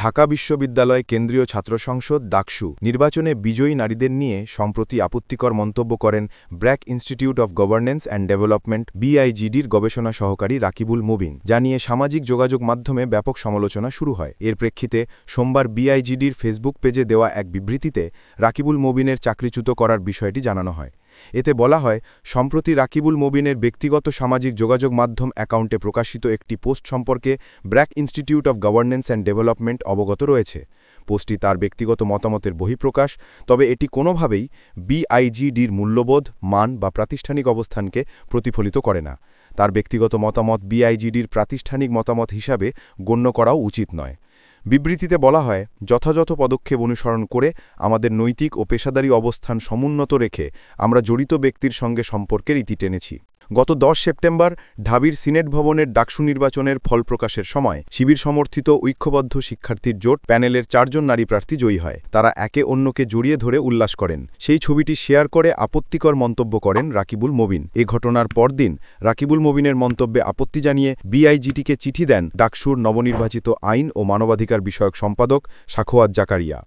ঢাকা বিশ্ববিদ্যালয় কেন্দ্রীয় ছাত্র সংসদ ডাকসু নির্বাচনে বিজয়ী নারীদের নিয়ে সম্প্রতি আপত্তিকর মন্তব্য করেন BRAC institute of governance and development BIGDর গবেষণা সহকারী রাকিবুল মুবিন, যা নিয়ে সামাজিক যোগাযোগ মাধ্যমে ব্যাপক সমালোচনা শুরু হয়। এর প্রেক্ষিতে সোমবার BIGDর ফেসবুক পেজে দেওয়া এক বিবৃতিতে রাকিবুল মুবিনের চাকরিচ্যুত করার বিষয়টি জানানো হয়। এতে বলা হয়, সম্প্রতি রাকিবুল মুবিনের ব্যক্তিগত সামাজিক যোগাযোগ মাধ্যম অ্যাকাউন্টে প্রকাশিত একটি পোস্ট সম্পর্কে BRAC institute of governance and development অবগত রয়েছে। পোস্টটি তার ব্যক্তিগত মতামতের বহিঃপ্রকাশ, তবে এটি কোনোভাবেই BIGDর মূল্যবোধ, মান বা প্রাতিষ্ঠানিক অবস্থানকে প্রতিফলিত করে না। তার ব্যক্তিগত মতামত BIGDর প্রাতিষ্ঠানিক মতামত হিসাবে গণ্য করাও উচিত নয়। বিবৃতিতে বলা হয়, যথাযথ পদক্ষেপ অনুসরণ করে আমাদের নৈতিক ও পেশাদারী অবস্থান সমুন্নত রেখে আমরা জড়িত ব্যক্তির সঙ্গে সম্পর্কের ইতি টেনেছি। গত 10 সেপ্টেম্বর ঢাবির সিনেট ভবনের ডাকসু নির্বাচনের ফল প্রকাশের সময় শিবির সমর্থিত ঐক্যবদ্ধ শিক্ষার্থীর জোট প্যানেলের 4 জন নারী প্রার্থী জয়ী হয়। তারা একে অন্যকে জড়িয়ে ধরে উল্লাস করেন। সেই ছবিটি শেয়ার করে আপত্তিকর মন্তব্য করেন রাকিবুল মুবিন। এ ঘটনার পরদিন রাকিবুল মুবিনের মন্তব্যে আপত্তি জানিয়ে BIGDকে চিঠি দেন ডাকসুর নবনির্বাচিত আইন ও মানবাধিকার বিষয়ক সম্পাদক সাখোয়াত জাকারিয়া।